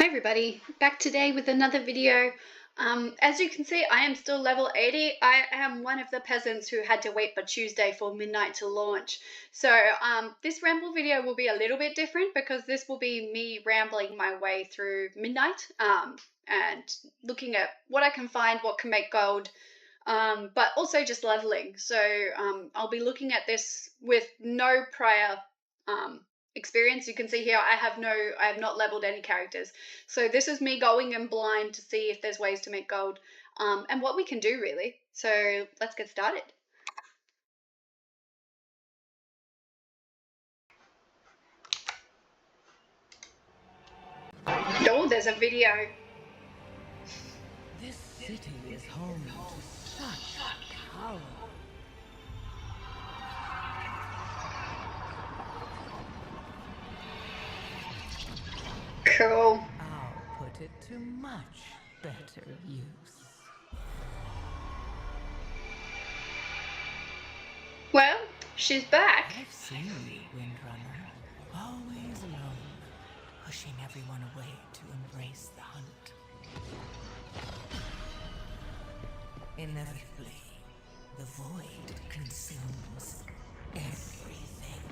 Hi everybody, back today with another video. As you can see, I am still level 80. I am one of the peasants who had to wait for Tuesday for midnight to launch. So this ramble video will be a little bit different because this will be me rambling my way through midnight and looking at what I can find, what can make gold, but also just leveling. So I'll be looking at this with no prior experience. You can see here I have not leveled any characters. So this is me going in blind to see if there's ways to make gold and what we can do really. So let's get started. Oh, there's a video. This city is home to such power. Cool. I'll put it to much better use. Well, she's back. I've seen you, Windrunner. Always alone, pushing everyone away to embrace the hunt. Inevitably, the void consumes everything.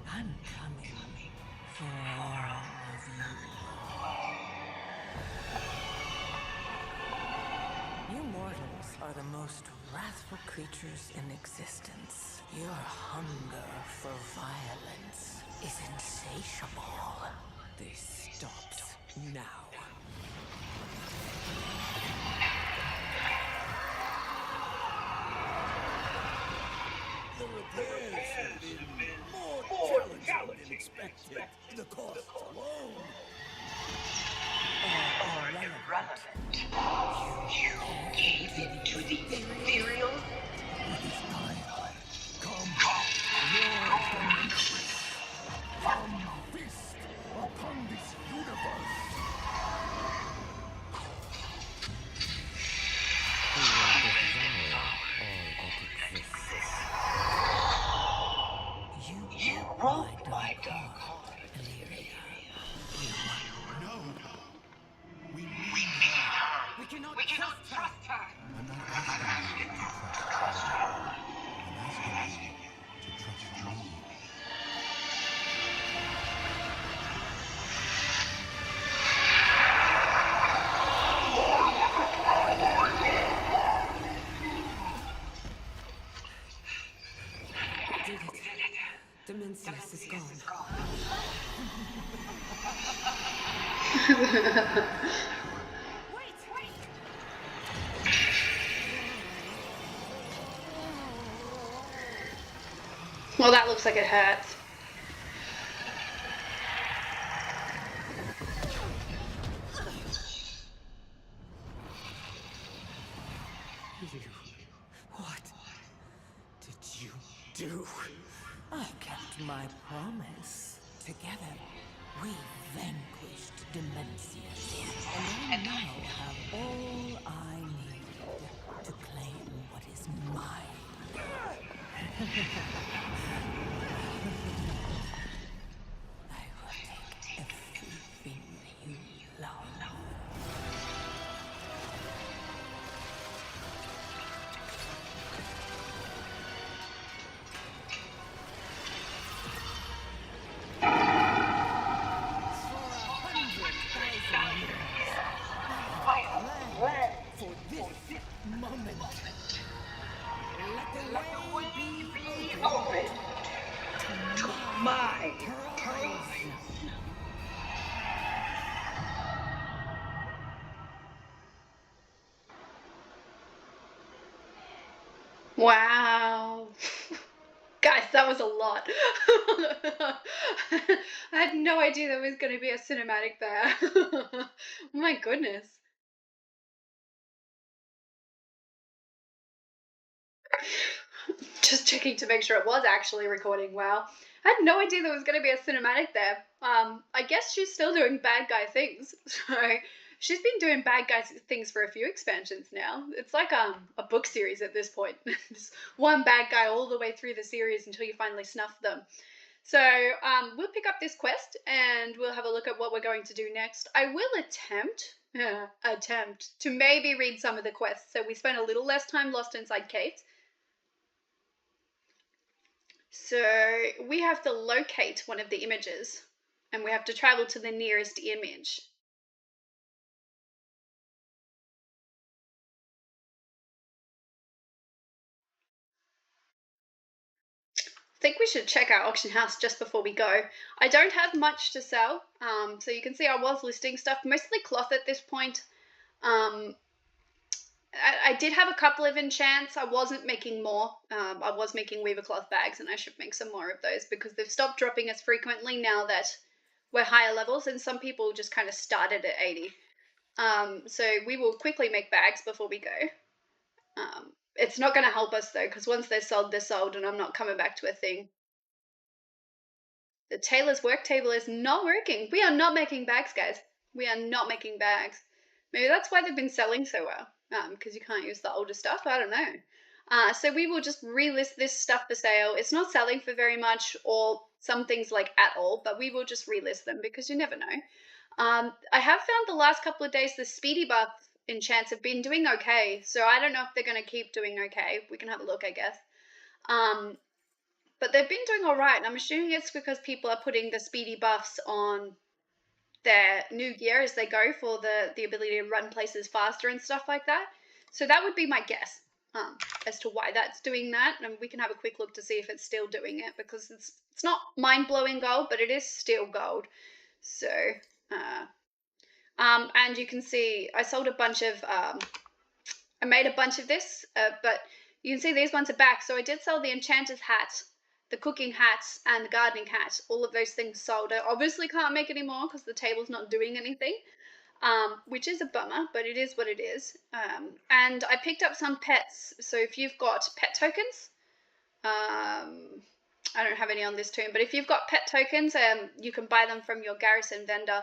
I'm coming for all of you. You mortals are the most wrathful creatures in existence. Your hunger for violence is insatiable. This stops now. The repairs have been more challenging than expected. The costs alone Are irrelevant. You gave it to the ethereal? feast upon this universe. You Broke my dark heart. No. We need We cannot trust her. I'm not asking you to trust her. I'm asking you to trust me. did it. Dimensius is gone. Well, that looks like it hurts. What did you do? I kept my promise. Together, we vanquished Dimensius. And I now have all I need to claim what is mine. I will take everything you love. For this moment, let the way be Open to my pearls. Wow. Guys, that was a lot. I had no idea there was going to be a cinematic there. My goodness. Just checking to make sure it was actually recording. Wow. I had no idea there was going to be a cinematic there. I guess she's still doing bad guy things. So she's been doing bad guy things for a few expansions now. It's like a book series at this point. Just one bad guy all the way through the series until you finally snuff them. So we'll pick up this quest and we'll have a look at what we're going to do next. I will attempt to maybe read some of the quests, so we spend a little less time lost inside caves. So we have to locate one of the images and we have to travel to the nearest image. I think we should check our auction house just before we go. I don't have much to sell, so you can see I was listing stuff, mostly cloth at this point. I did have a couple of enchants. I wasn't making more. I was making weaver cloth bags, and I should make some more of those because they've stopped dropping as frequently now that we're higher levels, and some people just kind of started at 80. So we will quickly make bags before we go. It's not going to help us though, because once they're sold, and I'm not coming back to a thing. The tailor's work table is not working. We are not making bags, guys. We are not making bags. Maybe that's why they've been selling so well, because you can't use the older stuff. I don't know. So we will just relist this stuff for sale. It's not selling for very much, or some things like at all, but we will just relist them because you never know. I have found the last couple of days the speedy buff enchants have been doing okay, so I don't know if they're going to keep doing okay. We can have a look, I guess. But they've been doing all right, and I'm assuming it's because people are putting the speedy buffs on their new gear as they go for the ability to run places faster and stuff like that. So that would be my guess as to why that's doing that, and we can have a quick look to see if it's still doing it, because it's not mind-blowing gold, but it is still gold. So and you can see I sold a bunch of I made a bunch of this, but you can see these ones are back. So I did sell the enchanter's hat, the cooking hats, and the gardening hat. All of those things sold. I obviously can't make any more because the table's not doing anything, which is a bummer, but it is what it is. And I picked up some pets. So if you've got pet tokens, I don't have any on this tomb, but if you've got pet tokens, you can buy them from your garrison vendor.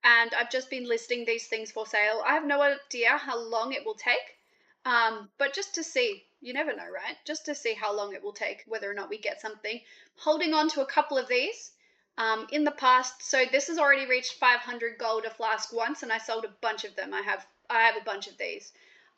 And I've just been listing these things for sale. I have no idea how long it will take, but just to see, you never know, right? Just to see how long it will take, whether or not we get something. Holding on to a couple of these in the past. So this has already reached 500 gold a flask once, and I sold a bunch of them. I have a bunch of these.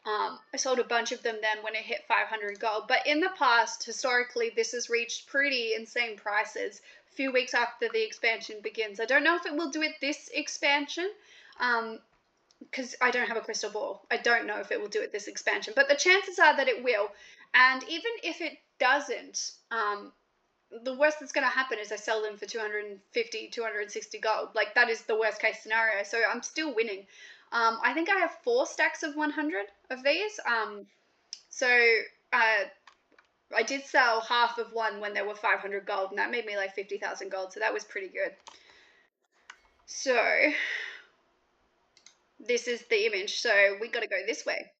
I sold a bunch of them then when it hit 500 gold. But in the past, historically, this has reached pretty insane prices a few weeks after the expansion begins. I don't know if it will do it this expansion, because I don't have a crystal ball. I don't know if it will do it this expansion, but the chances are that it will. And even if it doesn't, the worst that's going to happen is I sell them for 250, 260 gold. Like, that is the worst case scenario. So I'm still winning. I think I have 4 stacks of 100 of these. So I did sell half of one when there were 500 gold, and that made me like 50,000 gold. So that was pretty good. So this is the image. So we got to go this way.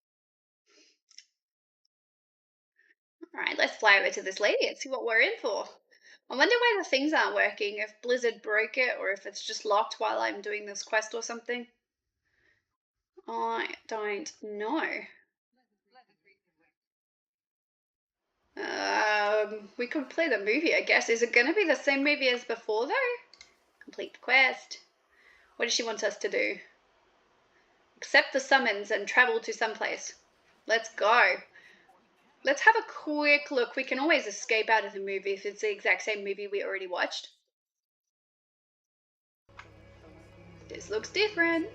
All right, let's fly over to this lady and see what we're in for. I wonder why the things aren't working, if Blizzard broke it or if it's just locked while I'm doing this quest or something. I don't know. We could play the movie, I guess. Is it going to be the same movie as before, though? Complete the quest. What does she want us to do? Accept the summons and travel to someplace. Let's go. Let's have a quick look. We can always escape out of the movie if it's the exact same movie we already watched. This looks different.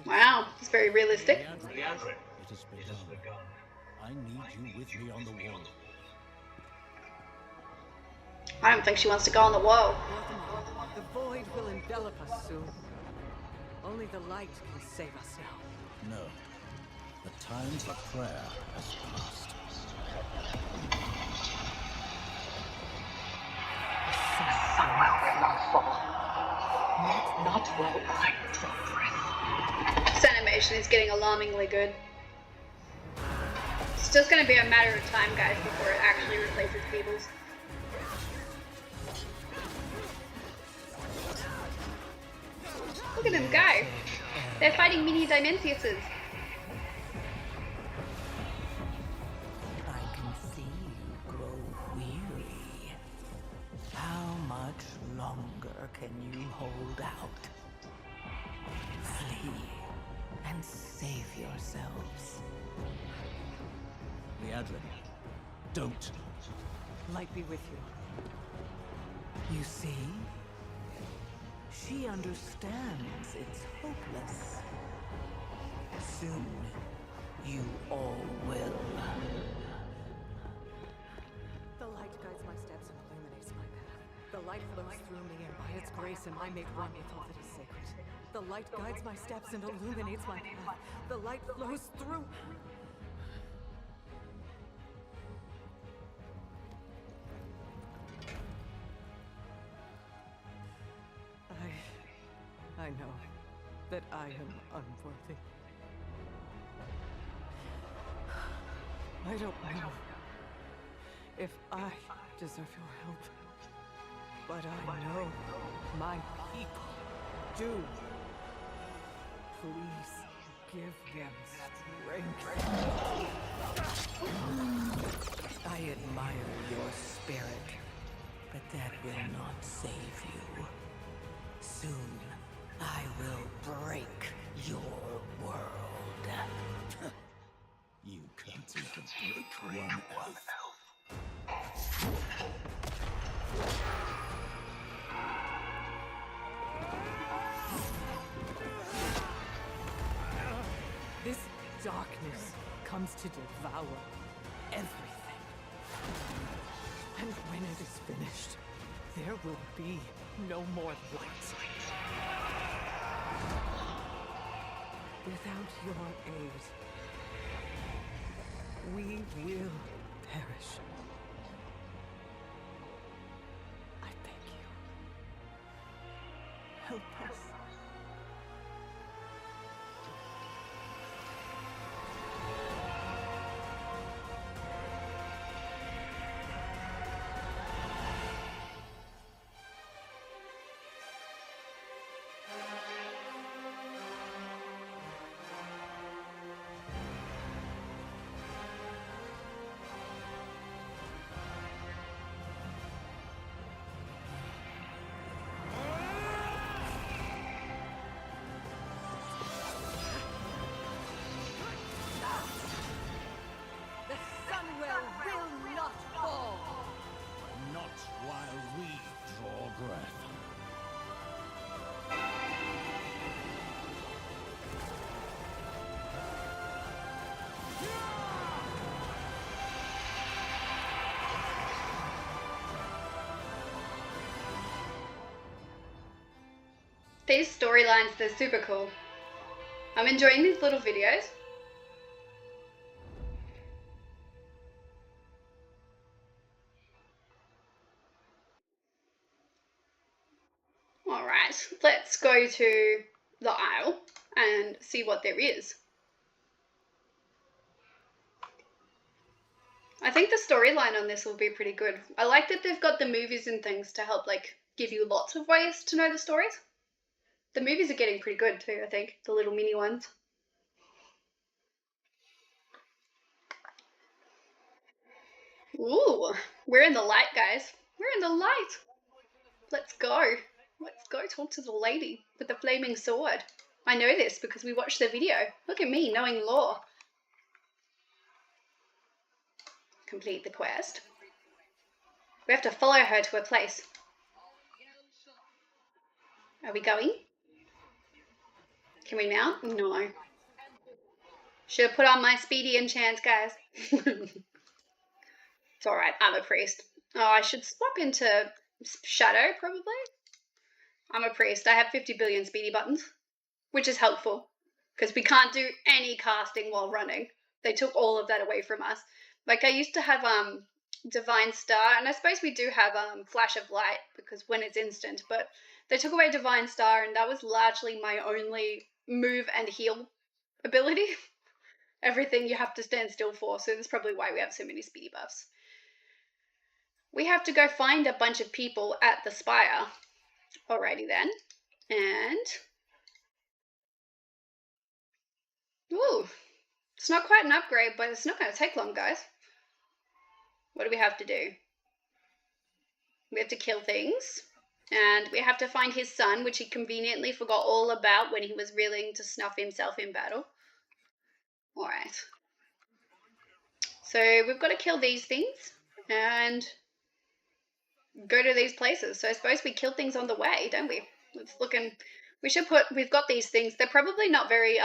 Wow, it's very realistic. It has begun. I need you with me on the wall. I don't think she wants to go on the wall. The void will envelop us soon. Only the light can save us now. No. The time for prayer has passed. Somewhere will not fall. Not while I progress. This animation is getting alarmingly good. It's just going to be a matter of time, guys, before it actually replaces Peebles. Look at them go! They're fighting mini Dimensiuses. yourselves. Leadrin, don't. Light be with you. You see? She understands it's hopeless. Soon, you all will. The light guides my steps and illuminates my path. The light flows through me, and by its grace am I made one with all that is sacred. The light guides my steps and illuminates my path. The light flows through... I know that I am unworthy. I don't know if I deserve your help, but I know my people do. Please give them strength. I admire your spirit, but that will not save you. Soon, I will break your world. You can't even break one elf. This darkness comes to devour everything. And when it is finished, there will be no more light. Without your aid, we will perish. I beg you, help us. Not while we draw breath. These storylines, they're super cool. I'm enjoying these little videos. Alright, let's go to the aisle and see what there is. I think the storyline on this will be pretty good. I like that they've got the movies and things to help like give you lots of ways to know the stories. The movies are getting pretty good too, I think, the little mini ones. Ooh, we're in the light, guys. We're in the light. Let's go. Let's go talk to the lady with the flaming sword. I know this because we watched the video. Look at me knowing lore. Complete the quest. We have to follow her to a place. Are we going? Can we mount? No. Should have put on my speedy enchants, guys. It's alright, I'm a priest. Oh, I should swap into Shadow, probably. I'm a priest. I have 50 billion speedy buttons, which is helpful because we can't do any casting while running. They took all of that away from us. Like, I used to have Divine Star, and I suppose we do have Flash of Light because when it's instant, but they took away Divine Star, and that was largely my only move and heal ability. Everything you have to stand still for, so that's probably why we have so many speedy buffs. We have to go find a bunch of people at the spire. Alrighty then. And... ooh, it's not quite an upgrade, but it's not going to take long, guys. What do we have to do? We have to kill things. And we have to find his son, which he conveniently forgot all about when he was willing to snuff himself in battle. All right. So we've got to kill these things and go to these places. So I suppose we kill things on the way, don't we? It's looking. We've got these things. They're probably not very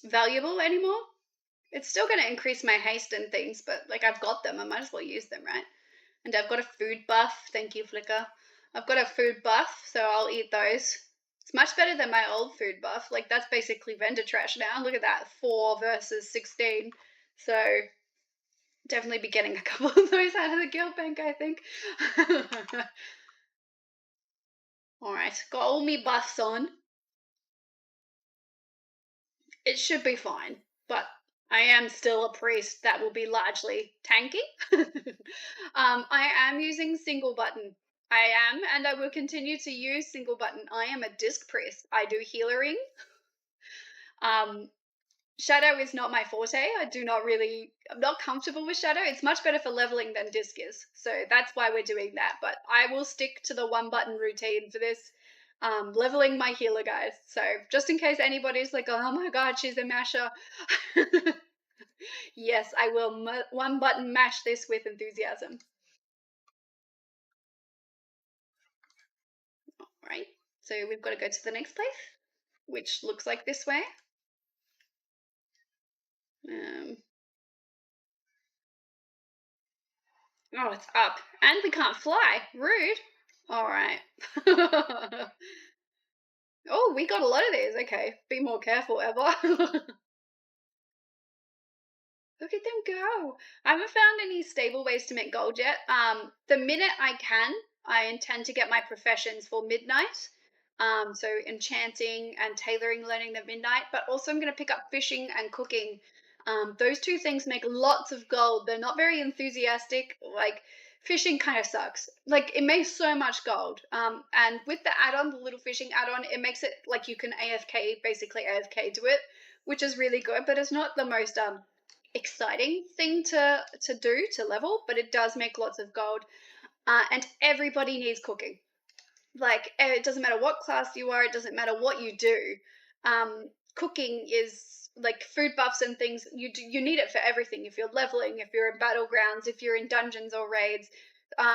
valuable anymore. It's still going to increase my haste and things, but like I've got them. I might as well use them, right? And I've got a food buff. Thank you, Flicker. I've got a food buff, so I'll eat those. It's much better than my old food buff. Like, that's basically vendor trash now. Look at that. 4 versus 16. So, definitely be getting a couple of those out of the guild bank, I think. Alright, got all me buffs on. It should be fine, but I am still a priest that will be largely tanky. I am using single button. I am, and I will continue to use single button. I am a disc priest. I do healing. Shadow is not my forte. I'm not comfortable with Shadow. It's much better for leveling than disc is. So that's why we're doing that. But I will stick to the 1 button routine for this. Leveling my healer, guys. So just in case anybody's like, oh my god, she's a masher. Yes, I will 1 button mash this with enthusiasm. Right, so we've got to go to the next place, which looks like this way. Oh, it's up. And we can't fly. Rude. All right. Oh, we got a lot of these. Okay, be more careful, Ever. Look at them go. I haven't found any stable ways to make gold yet. The minute I can, I intend to get my professions for midnight. So enchanting and tailoring, learning the midnight, but also I'm going to pick up fishing and cooking. Those 2 things make lots of gold. They're not very enthusiastic. Like, fishing kind of sucks. Like, it makes so much gold. And with the add-on, the little fishing add-on, it makes it like you can basically AFK to it, which is really good, but it's not the most exciting thing to do to level, but it does make lots of gold. And everybody needs cooking. Like, it doesn't matter what class you are, it doesn't matter what you do. Cooking is like food buffs and things. You need it for everything. If you're leveling, if you're in battlegrounds, if you're in dungeons or raids.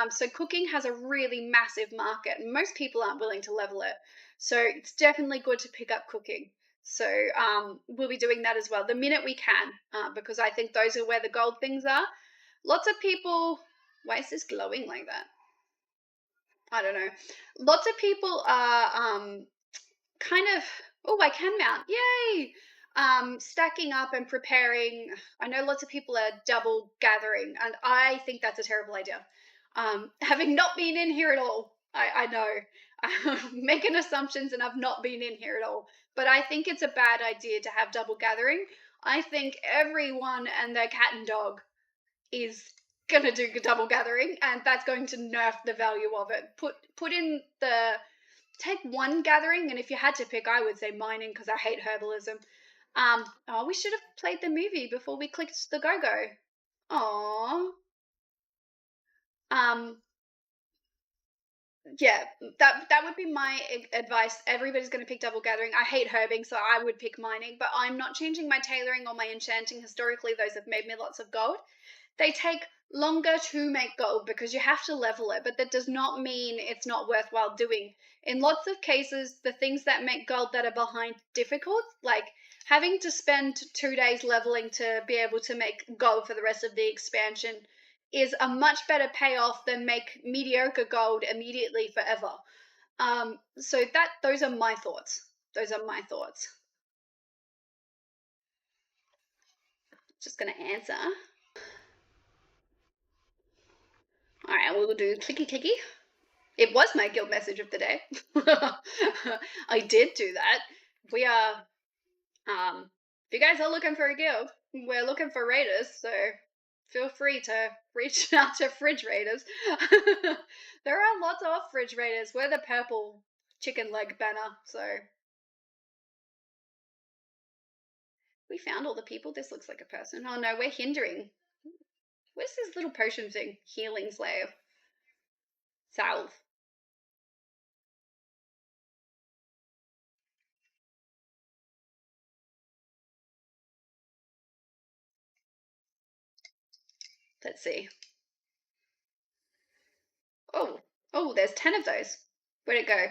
So cooking has a really massive market, and most people aren't willing to level it. So it's definitely good to pick up cooking. So we'll be doing that as well the minute we can, because I think those are where the gold things are. Lots of people. Why is this glowing like that? I don't know. Lots of people are kind of, oh, I can mount, yay! Stacking up and preparing. I know lots of people are double gathering, and I think that's a terrible idea. Having not been in here at all, I know. I'm making assumptions and I've not been in here at all, but I think it's a bad idea to have double gathering. I think everyone and their cat and dog is gonna do double gathering, and that's going to nerf the value of it. Put in the take 1 gathering, and if you had to pick, I would say mining, because I hate herbalism. Oh, we should have played the movie before we clicked the go-go. Aww. Yeah, that would be my advice. Everybody's going to pick double gathering. I hate herbing, so I would pick mining, but I'm not changing my tailoring or my enchanting. Historically, those have made me lots of gold. They take longer to make gold because you have to level it, but that does not mean it's not worthwhile doing. In lots of cases, the things that make gold that are behind difficult, like having to spend 2 days leveling to be able to make gold for the rest of the expansion, is a much better payoff than make mediocre gold immediately forever. So those are my thoughts. Those are my thoughts. Just going to answer. All right, we'll do clicky clicky. It was my guild message of the day. I did do that. We are, if you guys are looking for a guild, we're looking for raiders, so feel free to reach out to fridge raiders. There are lots of fridge raiders. We're the purple chicken leg banner, so. We found all the people. This looks like a person. Oh no, we're hindering. Where's this little potion thing? Healing slave. Salve. Let's see. Oh, there's 10 of those. Where'd it go?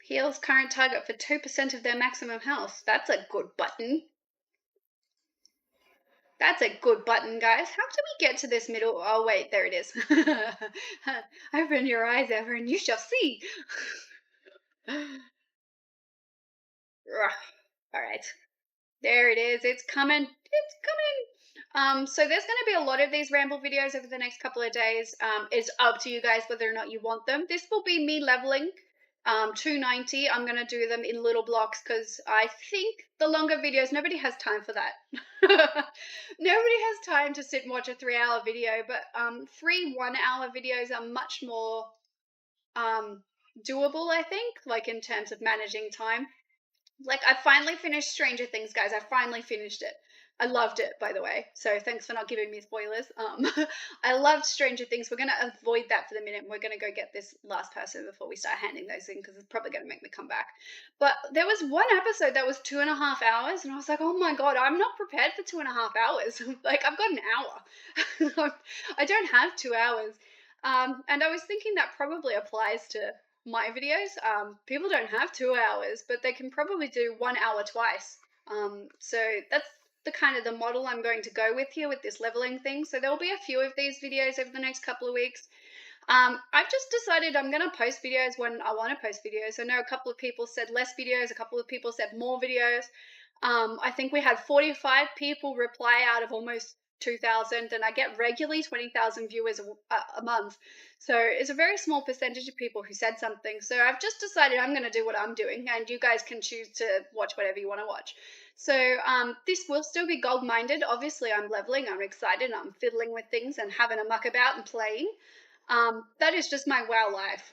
Heals current target for 2% of their maximum health. That's a good button. That's a good button, guys. How do we get to this middle? Oh, wait, there it is. Open your eyes, Ever, and you shall see. All right. There it is. It's coming. It's coming. So there's going to be a lot of these ramble videos over the next couple of days. It's up to you guys whether or not you want them. This will be me leveling 290. I'm going to do them in little blocks because I think the longer videos, nobody has time for that. Nobody has time to sit and watch a 3-hour video, but 3 1-hour videos are much more doable, I think, like in terms of managing time. Like, I finally finished Stranger Things, guys. I finally finished it. I loved it, by the way. So thanks for not giving me spoilers. I loved Stranger Things. We're going to avoid that for the minute. We're going to go get this last person before we start handing those in because it's probably going to make me come back. But there was one episode that was 2.5 hours, and I was like, oh my God, I'm not prepared for 2.5 hours. Like, I've got an hour. I don't have 2 hours. And I was thinking that probably applies to my videos. People don't have 2 hours, but they can probably do 1 hour twice. So that's the kind of the model I'm going to go with here with this leveling thing. So there'll be a few of these videos over the next couple of weeks. I've just decided I'm going to post videos when I want to post videos. I know a couple of people said less videos, a couple of people said more videos. I think we had 45 people reply out of almost 2,000, and I get regularly 20,000 viewers a month. So it's a very small percentage of people who said something. So I've just decided I'm going to do what I'm doing, and you guys can choose to watch whatever you want to watch. So this will still be gold-minded. Obviously, I'm leveling, I'm excited, I'm fiddling with things and having a muck about and playing. That is just my WoW life.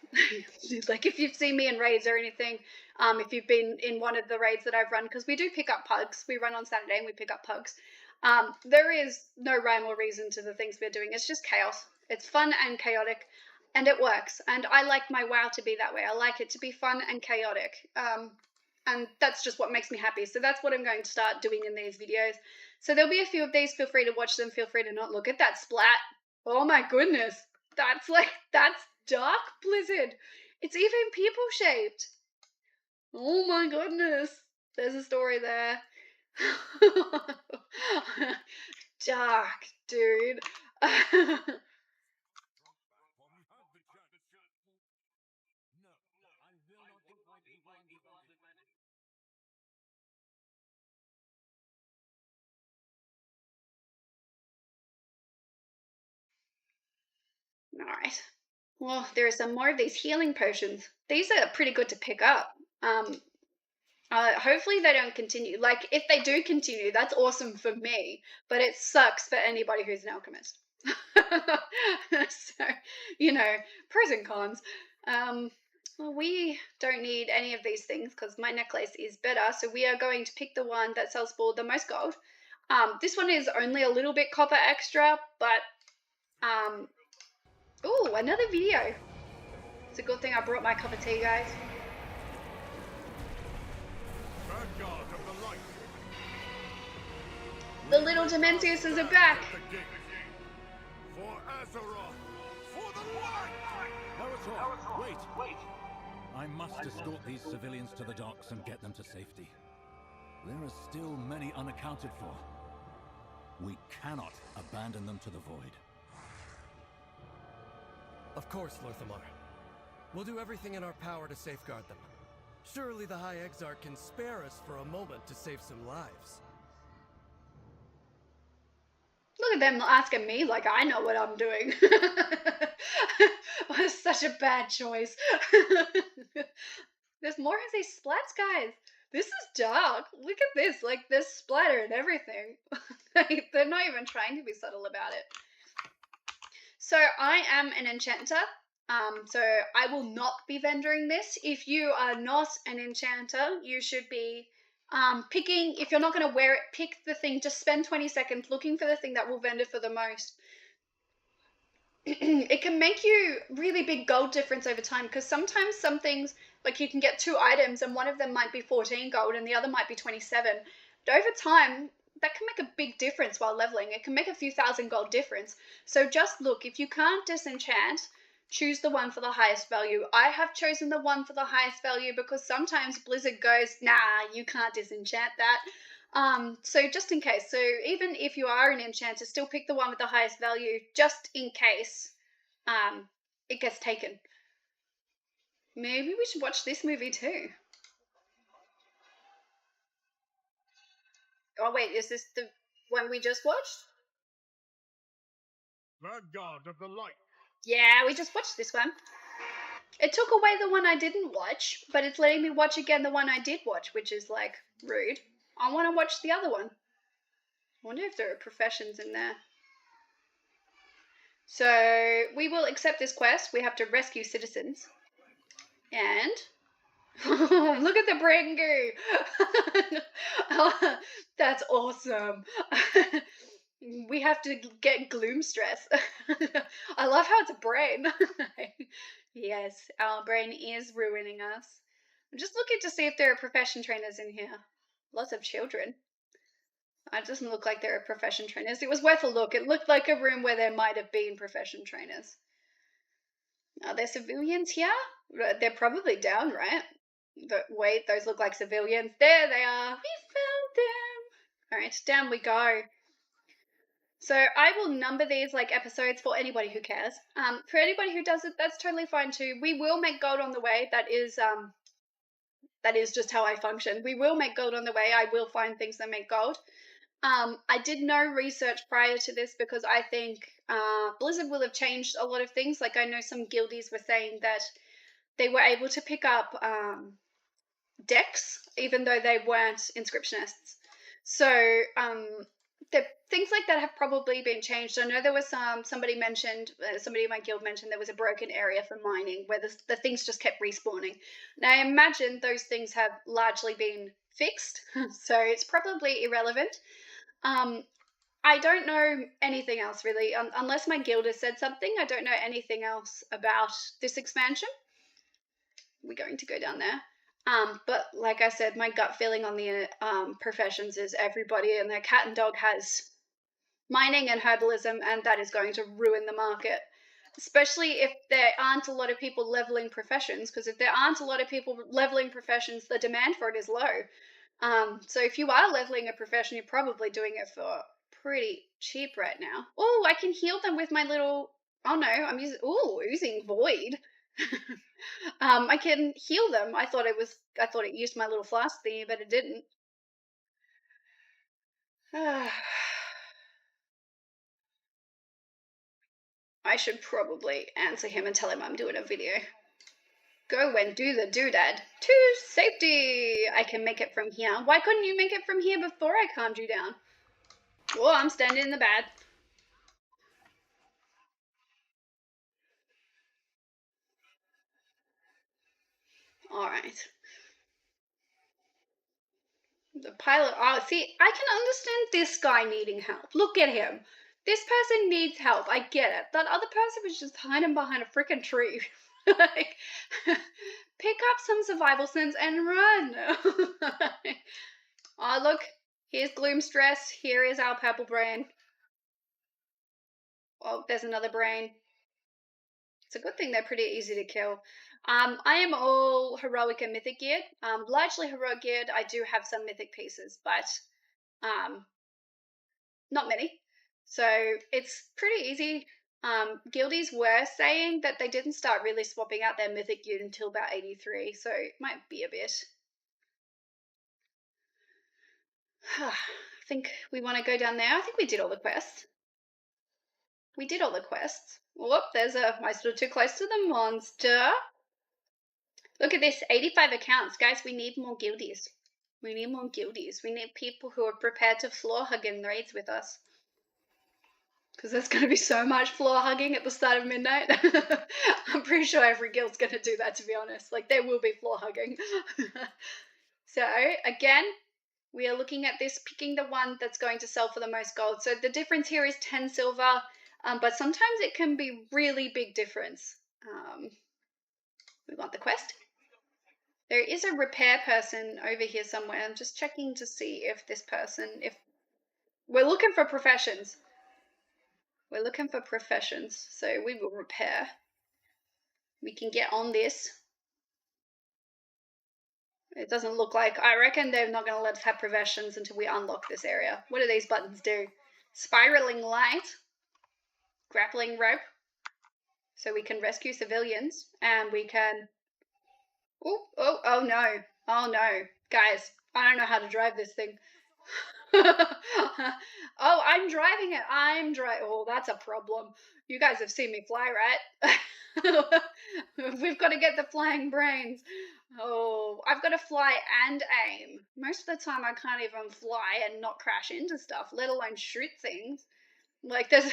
Like, if you've seen me in raids or anything, if you've been in one of the raids that I've run, because we do pick up pugs. We run on Saturday and we pick up pugs. There is no rhyme or reason to the things we're doing. It's just chaos. It's fun and chaotic, and it works. And I like my WoW to be that way. I like it to be fun and chaotic. And that's just what makes me happy. So that's what I'm going to start doing in these videos. So there'll be a few of these. Feel free to watch them. Feel free to not look at that splat. Oh my goodness. That's Dark Blizzard. It's even people-shaped. Oh my goodness. There's a story there. Dark, dude. Alright. Well, there are some more of these healing potions. These are pretty good to pick up. Hopefully they don't continue. Like, if they do continue, that's awesome for me, but it sucks for anybody who's an alchemist. So, you know, pros and cons. Well, we don't need any of these things because my necklace is better, so we are going to pick the one that sells for the most gold. This one is only a little bit copper extra, but ooh, another video. It's a good thing I brought my cup of tea, guys. Vanguard of the light. The little Dementiuses are back. For Azeroth. For the light. Naruto, wait. I must escort these civilians to the docks and get them to safety. There are still many unaccounted for. We cannot abandon them to the void. Of course, Lorthamar. We'll do everything in our power to safeguard them. Surely the High Exarch can spare us for a moment to save some lives. Look at them asking me like I know what I'm doing. It's such a bad choice. There's more of these splats, guys. This is dark. Look at this. Like, there's splatter and everything. They're not even trying to be subtle about it. So I am an enchanter. So I will not be vendoring this. If you are not an enchanter, you should be picking, if you're not going to wear it, pick the thing. Just spend 20 seconds looking for the thing that will vendor for the most. It can make you really big gold difference over time, because sometimes some things, like, you can get 2 items and one of them might be 14 gold and the other might be 27. But over time, that can make a big difference while leveling. It can make a few thousand gold difference. So just look, if you can't disenchant, choose the one for the highest value. I have chosen the one for the highest value because sometimes Blizzard goes, nah, you can't disenchant that. So just in case. So even if you are an enchanter, still pick the one with the highest value just in case it gets taken. Maybe we should watch this movie too. Oh wait, is this the one we just watched? Vanguard of the light. Yeah, we just watched this one. It took away the one I didn't watch, but it's letting me watch again the one I did watch, which is like rude. I want to watch the other one. I wonder if there are professions in there. So we will accept this quest. We have to rescue citizens. And look at the Brangu. That's awesome. We have to get gloom stress. I love how it's a brain. Yes, our brain is ruining us. I'm just looking to see if there are profession trainers in here. Lots of children. It doesn't look like there are profession trainers. It was worth a look. It looked like a room where there might have been profession trainers. Are there civilians here? They're probably down, right? Wait, those look like civilians. There they are. We found them. All right, down we go. So I will number these like episodes for anybody who cares. For anybody who doesn't, that's totally fine too. We will make gold on the way. That is just how I function. We will make gold on the way. I will find things that make gold. I did no research prior to this because I think Blizzard will have changed a lot of things. Like I know some guildies were saying that they were able to pick up decks even though they weren't inscriptionists. So things like that have probably been changed. I know there was somebody mentioned, somebody in my guild mentioned there was a broken area for mining where the things just kept respawning. Now I imagine those things have largely been fixed, so it's probably irrelevant. I don't know anything else really, unless my guild has said something. I don't know anything else about this expansion. We're going to go down there. But like I said, my gut feeling on the professions is everybody and their cat and dog has mining and herbalism, and that is going to ruin the market. Especially if there aren't a lot of people leveling professions, because if there aren't a lot of people leveling professions, the demand for it is low. So if you are leveling a profession, you're probably doing it for pretty cheap right now. Oh, I can heal them with my little... Oh no, I'm using... Ooh, oozing void. I can heal them. I thought it used my little flask thingy, but it didn't. I should probably answer him and tell him I'm doing a video. Go and do the doodad. To safety! I can make it from here. Why couldn't you make it from here before I calmed you down? Oh, I'm standing in the bad. Alright. The pilot... Oh, see, I can understand this guy needing help. Look at him. This person needs help. I get it. That other person was just hiding behind a freaking tree. Like, pick up some survival sense and run. Oh, look. Here's Gloom Stress. Here is our purple brain. Oh, there's another brain. It's a good thing they're pretty easy to kill. I am all heroic and mythic geared. Largely heroic geared. I do have some mythic pieces, but not many. So it's pretty easy. Guildies were saying that they didn't start really swapping out their mythic gear until about 83, so it might be a bit. I think we want to go down there. I think we did all the quests. We did all the quests. Whoop, I stood too close to the monster. Look at this, 85 accounts. Guys, we need more guildies. We need more guildies. We need people who are prepared to floor hug in raids with us. Because there's going to be so much floor hugging at the start of midnight. I'm pretty sure every guild's going to do that, to be honest. Like, there will be floor hugging. So, again, we are looking at this, picking the one that's going to sell for the most gold. So the difference here is 10 silver, but sometimes it can be really big difference. We want the quest. There is a repair person over here somewhere. I'm just checking to see if this person, if We're looking for professions. We're looking for professions. So we will repair. We can get on this. It doesn't look like, I reckon they're not going to let us have professions until we unlock this area. What do these buttons do? Spiraling light, grappling rope, so we can rescue civilians, and we can, oh no, guys, I don't know how to drive this thing. Oh, I'm driving it. Oh, that's a problem. You guys have seen me fly, right? We've got to get the flying brains. Oh, I've got to fly and aim. Most of the time I can't even fly and not crash into stuff, let alone shoot things. Like, there's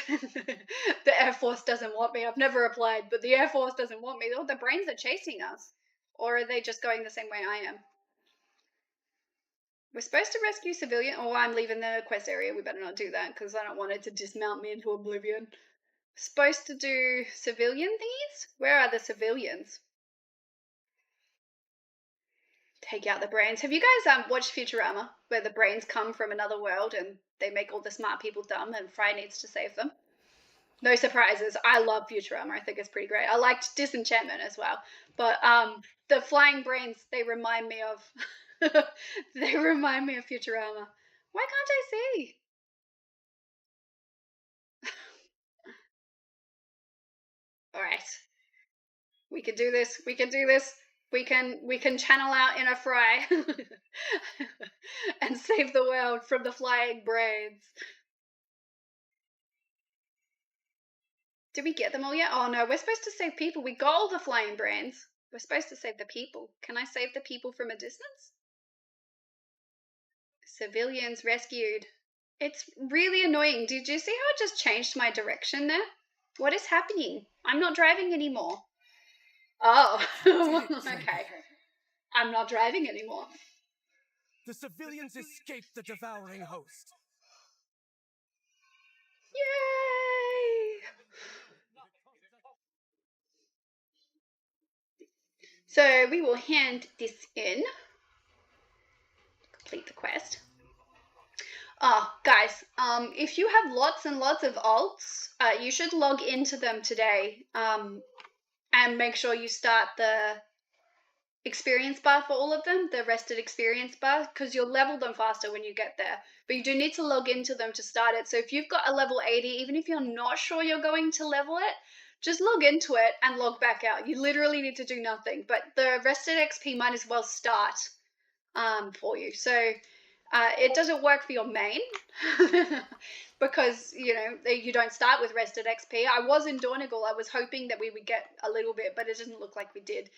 the Air Force doesn't want me. I've never applied, but the Air Force doesn't want me. Oh, the brains are chasing us. Or are they just going the same way I am? We're supposed to rescue civilian. Oh, I'm leaving the quest area. We better not do that because I don't want it to dismount me into oblivion. Supposed to do civilian thingies? Where are the civilians? Take out the brains. Have you guys watched Futurama, where the brains come from another world and they make all the smart people dumb and Fry needs to save them? No surprises. I love Futurama. I think it's pretty great. I liked Disenchantment as well. But the flying brains, they remind me of they remind me of Futurama. Why can't I see? All right. We can do this. We can do this. We can channel out in a Fry and save the world from the flying brains. Did we get them all yet? Oh no, we're supposed to save people. We got all the flying brains. We're supposed to save the people. Can I save the people from a distance? Civilians rescued. It's really annoying. Did you see how it just changed my direction there? What is happening? I'm not driving anymore. Oh, okay. I'm not driving anymore. The civilians escaped the devouring host. Yay! So we will hand this in. Complete the quest. Guys, if you have lots and lots of alts, you should log into them today and make sure you start the experience bar for all of them, the rested experience bar, because you'll level them faster when you get there. But you do need to log into them to start it. So if you've got a level 80, even if you're not sure you're going to level it, just log into it and log back out. You literally need to do nothing. But the rested XP might as well start for you. So it doesn't work for your main because, you know, you don't start with rested XP. I was in Dornigal. I was hoping that we would get a little bit, but it doesn't look like we did.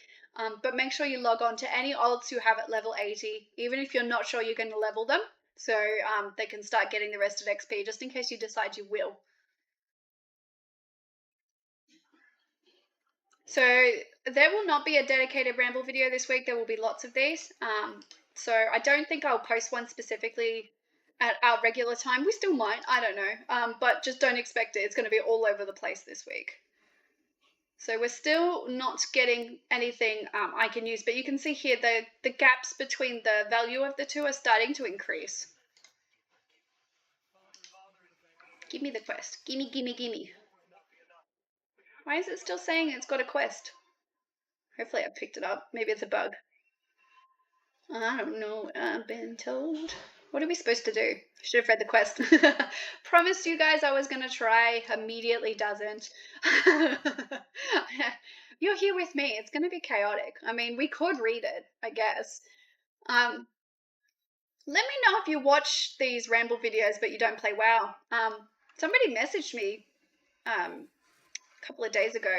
But make sure you log on to any alts you have at level 80, even if you're not sure you're going to level them, so they can start getting the rested XP, just in case you decide you will. So there will not be a dedicated Ramble video this week. There will be lots of these. So I don't think I'll post one specifically at our regular time. We still might, I don't know. But just don't expect it. It's going to be all over the place this week. So we're still not getting anything I can use. But you can see here the gaps between the value of the two are starting to increase. Give me the quest. Gimme, gimme, gimme. Why is it still saying it's got a quest? Hopefully I picked it up. Maybe it's a bug. I don't know. I've been told. What are we supposed to do? I should have read the quest. Promised you guys I was going to try. Immediately doesn't. You're here with me. It's going to be chaotic. I mean, we could read it, I guess. Let me know if you watch these Ramble videos but you don't play WoW. Somebody messaged me a couple of days ago.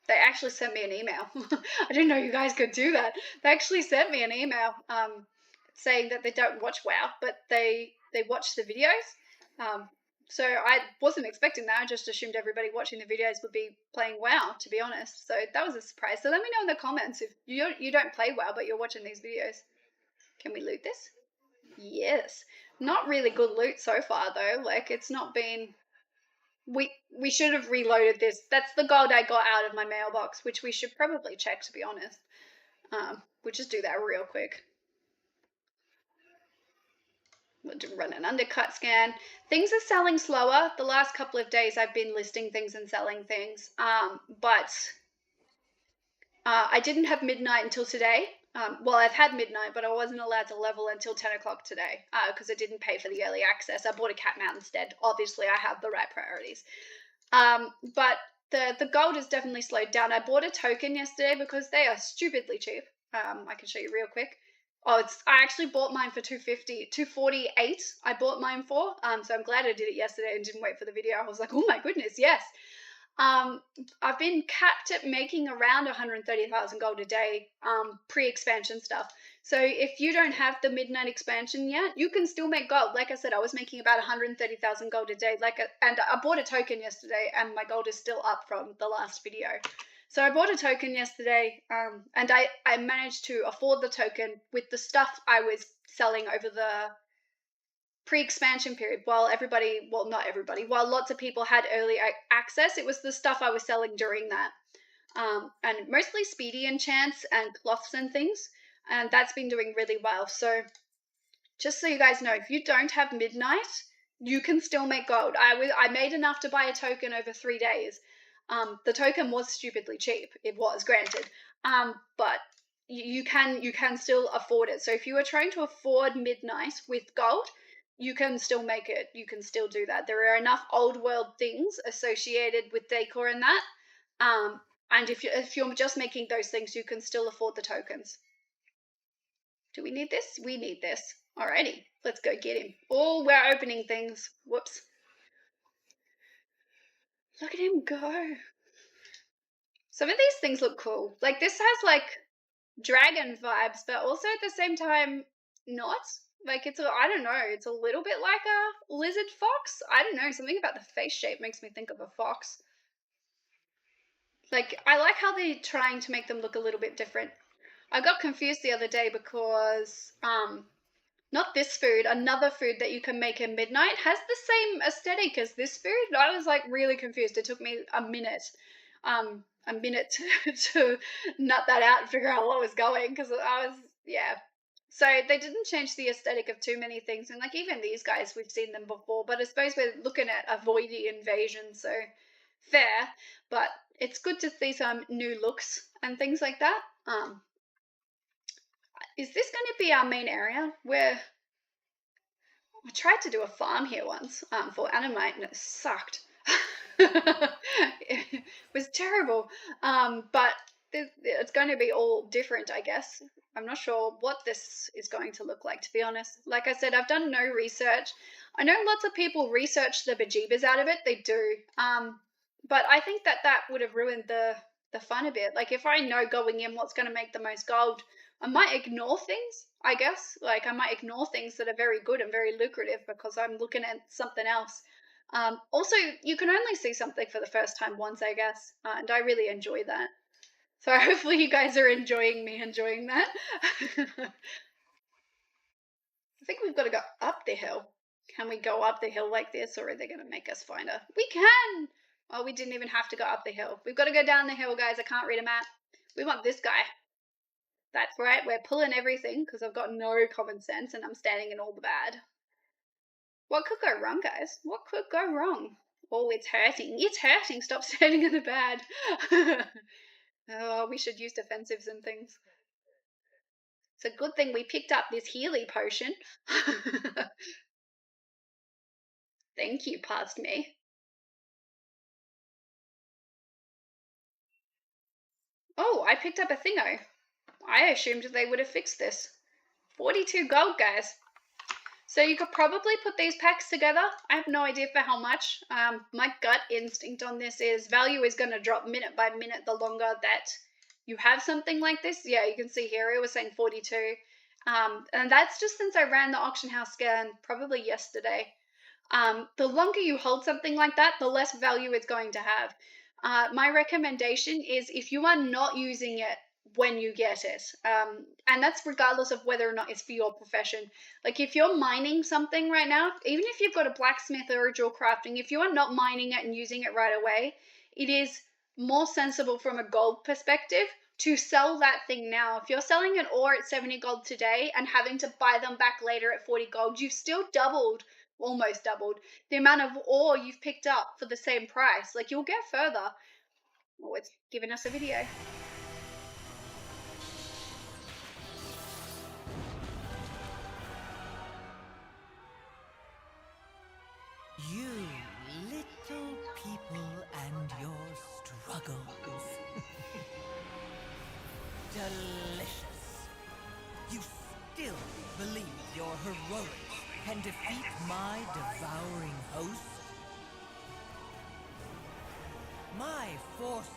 They actually sent me an email. I didn't know you guys could do that. They actually sent me an email saying that they don't watch WoW, but they watch the videos. So I wasn't expecting that. I just assumed everybody watching the videos would be playing WoW, to be honest. So that was a surprise. So let me know in the comments if you don't play WoW, but you're watching these videos. Can we loot this? Yes. Not really good loot so far, though. Like, it's not been... We should have reloaded this. That's the gold I got out of my mailbox, which we should probably check, to be honest. We'll just do that real quick. run an undercut scan. Things are selling slower. The last couple of days I've been listing things and selling things. But I didn't have midnight until today. Well, I've had midnight, but I wasn't allowed to level until 10 o'clock today because I didn't pay for the early access. I bought a cat mount instead. Obviously, I have the right priorities. But the gold has definitely slowed down. I bought a token yesterday because they are stupidly cheap. I can show you real quick. I actually bought mine for 248. I bought mine for. So I'm glad I did it yesterday and didn't wait for the video. I was like, oh my goodness, yes. I've been capped at making around 130,000 gold a day, pre-expansion stuff. So if you don't have the midnight expansion yet, you can still make gold. Like I said, I was making about 130,000 gold a day. And I bought a token yesterday, and my gold is still up from the last video. So I bought a token yesterday, and I managed to afford the token with the stuff I was selling over the pre-expansion period while not everybody, while lots of people had early access. It was the stuff I was selling during that. And mostly speedy enchants and cloths and things. And that's been doing really well. So just so you guys know, if you don't have midnight, you can still make gold. I made enough to buy a token over 3 days. The token was stupidly cheap. It was, granted. But you can still afford it. So if you are trying to afford midnight with gold, you can still make it. You can still do that. There are enough old world things associated with decor and that. And if you're just making those things, you can still afford the tokens. Do we need this? We need this. Alrighty, let's go get him. Oh, we're opening things. Whoops. Look at him go. Some of these things look cool. Like this has like dragon vibes, but also at the same time not. Like I don't know, it's a little bit like a lizard fox. I don't know, something about the face shape makes me think of a fox. Like, I like how they're trying to make them look a little bit different. I got confused the other day because, not this food, another food that you can make in midnight has the same aesthetic as this food. I was like really confused. It took me a minute to nut that out and figure out what was going because yeah. So they didn't change the aesthetic of too many things. And like even these guys, we've seen them before, but I suppose we're looking at a voidy invasion, so fair. But it's good to see some new looks and things like that. Is this going to be our main area? Where I tried to do a farm here once for Animite and it sucked. It was terrible. But it's going to be all different, I guess. I'm not sure what this is going to look like, to be honest. Like I said, I've done no research. I know lots of people research the bejeebers out of it. They do. But I think that would have ruined the fun a bit. Like if I know going in what's going to make the most gold, I might ignore things, I guess. Like I might ignore things that are very good and very lucrative because I'm looking at something else. Also, you can only see something for the first time once, I guess. And I really enjoy that. So hopefully you guys are enjoying me enjoying that. I think we've got to go up the hill. Can we go up the hill like this, or are they going to make us find her? We can! Oh, we didn't even have to go up the hill. We've got to go down the hill, guys. I can't read a map. We want this guy. That's right. We're pulling everything because I've got no common sense and I'm standing in all the bad. What could go wrong, guys? What could go wrong? Oh, it's hurting. It's hurting. Stop standing in the bad. Oh, we should use defensives and things. It's a good thing we picked up this Healy potion. Thank you, past me. Oh, I picked up a thingo. I assumed they would have fixed this. 42 gold, guys. So you could probably put these packs together. I have no idea for how much. My gut instinct on this is value is going to drop minute by minute the longer that you have something like this. Yeah, you can see here it was saying 42. And that's just since I ran the auction house scan probably yesterday. The longer you hold something like that, the less value it's going to have. My recommendation is if you are not using it when you get it, and that's regardless of whether or not it's for your profession. Like if you're mining something right now, even if you've got a blacksmith or a jewel crafting, if you are not mining it and using it right away, it is more sensible from a gold perspective to sell that thing now. If you're selling an ore at 70 gold today and having to buy them back later at 40 gold, you've still doubled, almost doubled, the amount of ore you've picked up for the same price. Like, you'll get further. Oh, it's giving us a video. You little people and your struggles. Delicious. You still believe your heroics can defeat my devouring host? My forces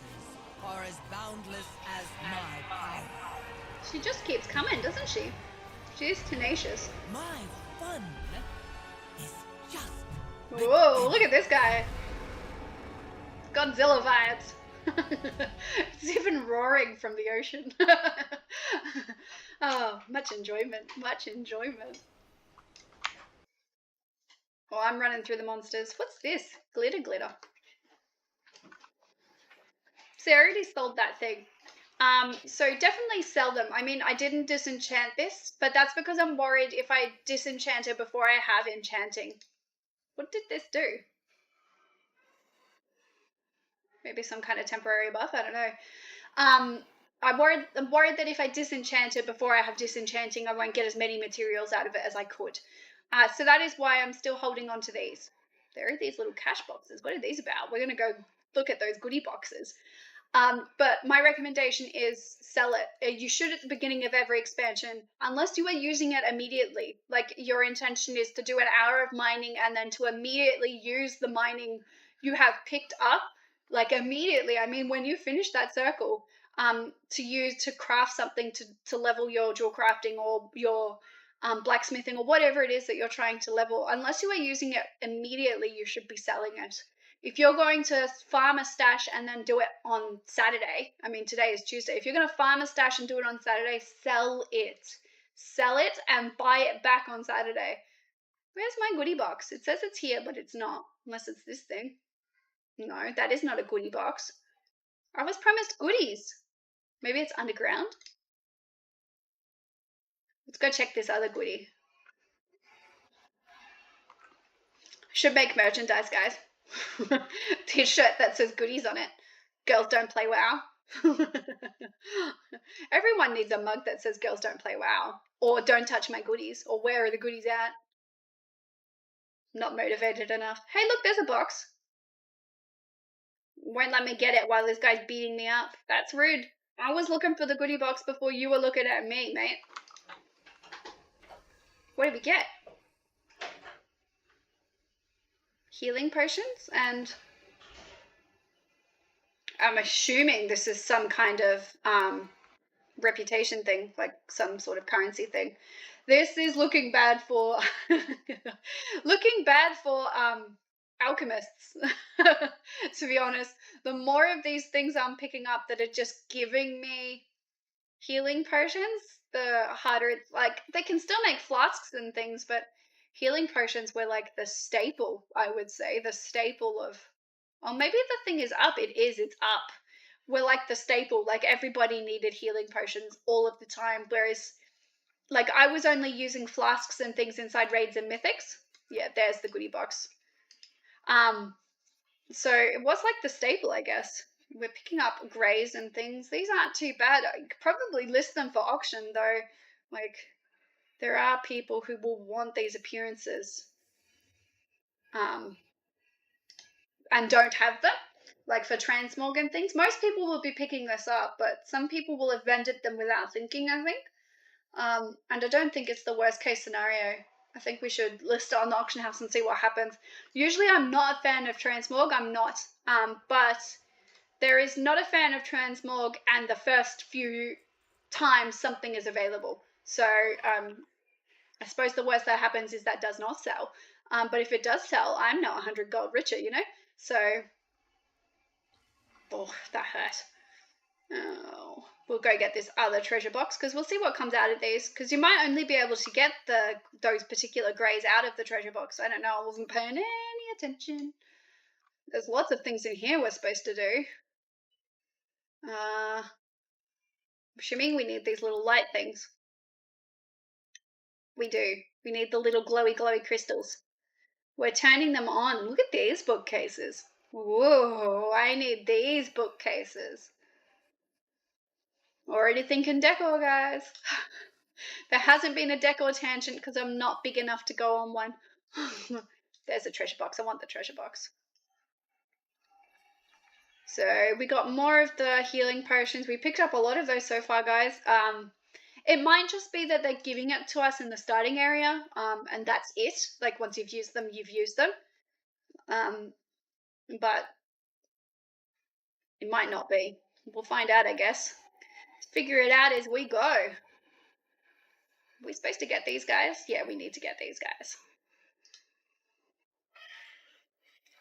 are as boundless as my power. She just keeps coming, doesn't she? She is tenacious. My fun is just... Whoa, look at this guy. Godzilla vibes. It's even roaring from the ocean. Oh, much enjoyment, much enjoyment. Oh, I'm running through the monsters. What's this? Glitter glitter. See, I already sold that thing. So definitely sell them. I mean, I didn't disenchant this, but that's because I'm worried if I disenchant it before I have enchanting. What did this do? Maybe some kind of temporary buff, I don't know. I'm worried that if I disenchant it before I have disenchanting, I won't get as many materials out of it as I could. So that is why I'm still holding on to these. There are these little cash boxes. What are these about? We're going to go look at those goodie boxes. But my recommendation is sell it. You should at the beginning of every expansion, unless you are using it immediately. Like, your intention is to do an hour of mining and then to immediately use the mining you have picked up, like immediately. I mean, when you finish that circle, to use to craft something to level your jewel crafting or your blacksmithing or whatever it is that you're trying to level. Unless you are using it immediately, you should be selling it. If you're going to farm a stash and then do it on Saturday, I mean, today is Tuesday. If you're going to farm a stash and do it on Saturday, sell it. Sell it and buy it back on Saturday. Where's my goodie box? It says it's here, but it's not. Unless it's this thing. No, that is not a goodie box. I was promised goodies. Maybe it's underground? Let's go check this other goodie. Should make merchandise, guys. T-shirt that says goodies on it. Girls don't play WoW. Everyone needs a mug that says girls don't play WoW. Or don't touch my goodies. Or where are the goodies at? Not motivated enough. Hey, look, there's a box. Won't let me get it while this guy's beating me up. That's rude. I was looking for the goodie box before you were looking at me, mate. What did we get? Healing potions, and I'm assuming this is some kind of reputation thing, like some sort of currency thing. This is looking bad for alchemists. To be honest, the more of these things I'm picking up that are just giving me healing potions, the harder it's like. They can still make flasks and things, but healing potions were like the staple, I would say. The staple of... Oh, maybe the thing is up. It's up. We're like the staple. Like, everybody needed healing potions all of the time. Whereas, like, I was only using flasks and things inside raids and mythics. Yeah, there's the goodie box. So it was like the staple, I guess. We're picking up greys and things. These aren't too bad. I could probably list them for auction, though. Like... There are people who will want these appearances and don't have them, like for Transmog and things. Most people will be picking this up, but some people will have vended them without thinking, I think. And I don't think it's the worst case scenario. I think we should list it on the auction house and see what happens. Usually I'm not a fan of Transmog, I'm not. But there is not a fan of Transmog and the first few times something is available. So I suppose the worst that happens is that does not sell. But if it does sell, I'm now 100 gold richer, you know? So, oh, that hurt. Oh, we'll go get this other treasure box because we'll see what comes out of these. Because you might only be able to get those particular greys out of the treasure box. I don't know. I wasn't paying any attention. There's lots of things in here we're supposed to do. Assuming we need these little light things. We do. We need the little glowy crystals. We're turning them on. Look at these bookcases. Whoa, I need these bookcases. Already thinking decor, guys. There hasn't been a decor tangent because I'm not big enough to go on one. There's a treasure box. I want the treasure box. So we got more of the healing potions. We picked up a lot of those so far, guys. It might just be that they're giving it to us in the starting area, and that's it. Like, once you've used them, you've used them. But it might not be. We'll find out, I guess. Figure it out as we go. Are we supposed to get these guys? Yeah, we need to get these guys.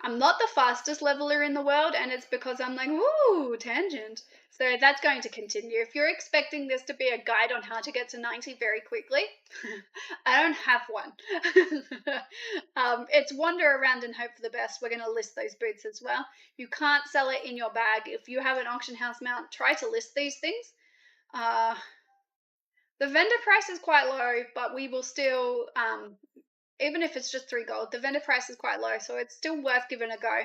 I'm not the fastest leveler in the world, and it's because I'm like, woo, tangent. So that's going to continue. If you're expecting this to be a guide on how to get to 90 very quickly, I don't have one. It's wander around and hope for the best. We're going to list those boots as well. You can't sell it in your bag. If you have an auction house mount, try to list these things. The vendor price is quite low, but we will still, even if it's just 3 gold, the vendor price is quite low, so it's still worth giving a go.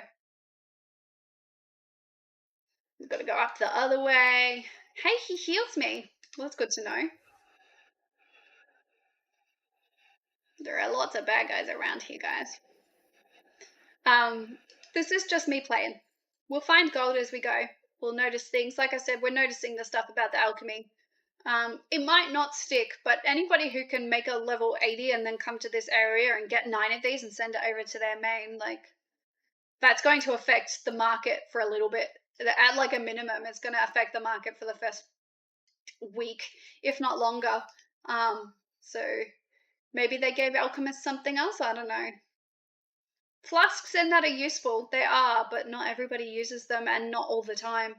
We've got to go up the other way. Hey, he heals me. Well, that's good to know. There are lots of bad guys around here, guys. This is just me playing. We'll find gold as we go. We'll notice things. Like I said, we're noticing the stuff about the alchemy. It might not stick, but anybody who can make a level 80 and then come to this area and get 9 of these and send it over to their main, like, that's going to affect the market for a little bit. At like a minimum, it's going to affect the market for the first week, if not longer. So maybe they gave alchemists something else, I don't know. Flasks in that are useful, they are, but not everybody uses them, and not all the time.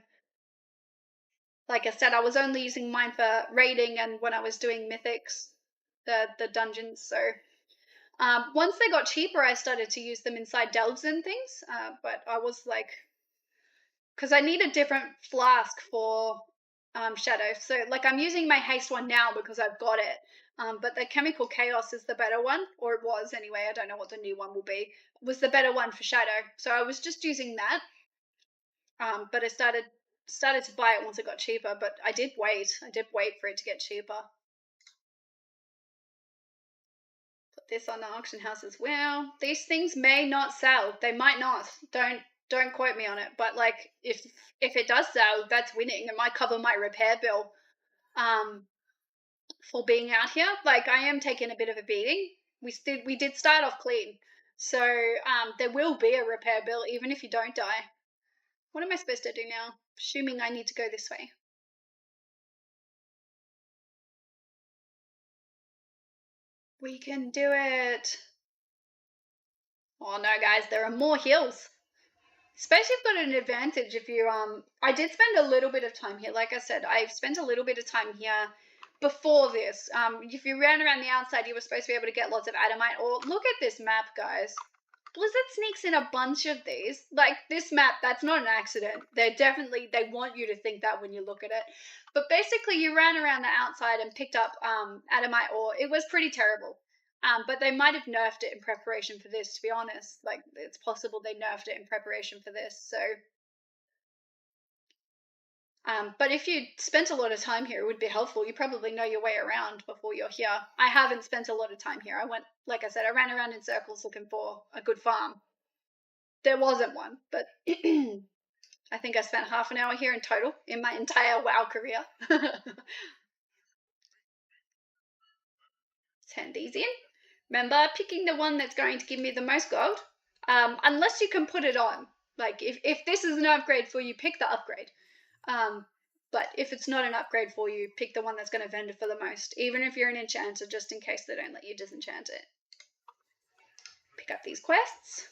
Like I said, I was only using mine for raiding and when I was doing mythics, the dungeons. So once they got cheaper, I started to use them inside delves and things. But I was like, because I need a different flask for Shadow. So like, I'm using my haste one now because I've got it. But the chemical chaos is the better one, or it was anyway. I don't know what the new one will be. It was the better one for Shadow. So I was just using that. But I started to buy it once it got cheaper, but I did wait for it to get cheaper. Put this on the auction house as well. These things may not sell. They might not. Don't quote me on it, but like, if it does sell, that's winning. It might cover my repair bill for being out here. Like, I am taking a bit of a beating. We did start off clean, so there will be a repair bill even if you don't die. What am I supposed to do now? Assuming I need to go this way. We can do it. Oh no, guys, there are more hills. Suppose you've got an advantage if you, I did spend a little bit of time here. Like I said, I've spent a little bit of time here before this. If you ran around the outside, you were supposed to be able to get lots of adamite ore. Look at this map, guys. Blizzard sneaks in a bunch of these. Like, this map, that's not an accident. They want you to think that when you look at it. But basically, you ran around the outside and picked up adamite ore. It was pretty terrible. But they might have nerfed it in preparation for this, to be honest. Like, it's possible they nerfed it in preparation for this, so... but if you spent a lot of time here, it would be helpful. You probably know your way around before you're here. I haven't spent a lot of time here. I went, like I said, I ran around in circles looking for a good farm. There wasn't one, but I think I spent half an hour here in total in my entire WoW career. Turn these in. Remember, picking the one that's going to give me the most gold, unless you can put it on. Like, if this is an upgrade for you, pick the upgrade. But if it's not an upgrade for you, pick the one that's going to vendor for the most, even if you're an enchanter, just in case they don't let you disenchant it. Pick up these quests.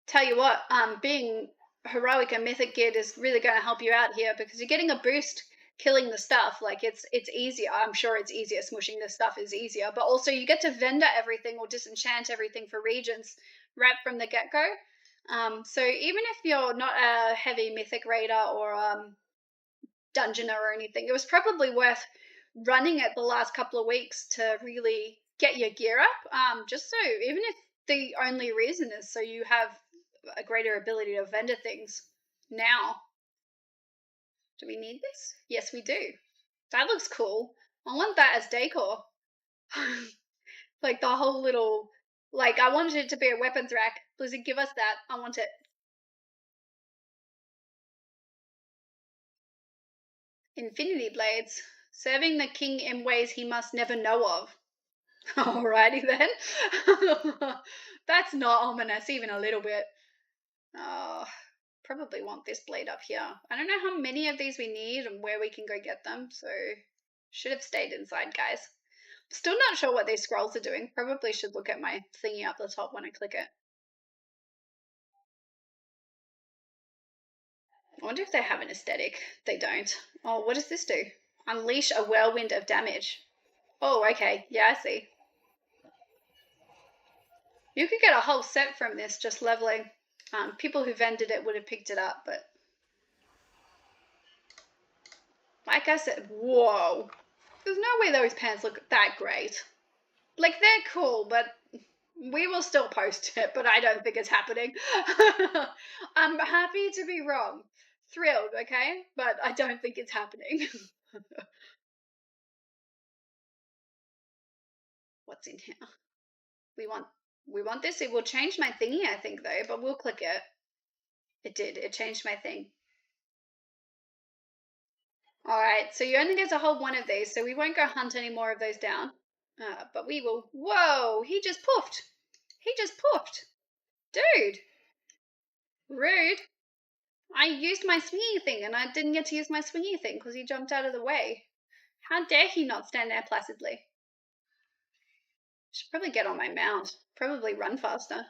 Tell you what, being heroic and mythic geared is really going to help you out here because you're getting a boost killing the stuff. Like, it's easier. I'm sure it's easier. Smushing this stuff is easier, but also you get to vendor everything or disenchant everything for regions right from the get-go. So even if you're not a heavy mythic raider or dungeoner or anything, it was probably worth running it the last couple of weeks to really get your gear up. Just so, even if the only reason is so you have a greater ability to vendor things now. Do we need this? Yes, we do. That looks cool. I want that as decor. Like the whole little, like I wanted it to be a weapons rack. Blizzard, give us that. I want it. Infinity blades. Serving the king in ways he must never know of. Alrighty then. That's not ominous, even a little bit. Oh, probably want this blade up here. I don't know how many of these we need and where we can go get them, so should have stayed inside, guys. Still not sure what these scrolls are doing. Probably should look at my thingy up the top when I click it. I wonder if they have an aesthetic. They don't. Oh, what does this do? Unleash a whirlwind of damage. Oh, okay. Yeah, I see. You could get a whole set from this just leveling. People who vended it would have picked it up, but like I said, whoa. There's no way those pants look that great. Like, they're cool, but we will still post it, but I don't think it's happening. I'm happy to be wrong. Thrilled, okay? But I don't think it's happening. What's in here? We want this. It will change my thingy, I think, though, but we'll click it. It did. It changed my thing. Alright, so you only get to hold one of these, so we won't go hunt any more of those down. But we will... Whoa! He just poofed! He just poofed! Dude! Rude! I used my swingy thing, and I didn't get to use my swingy thing because he jumped out of the way. How dare he not stand there placidly? Should probably get on my mount. Probably run faster.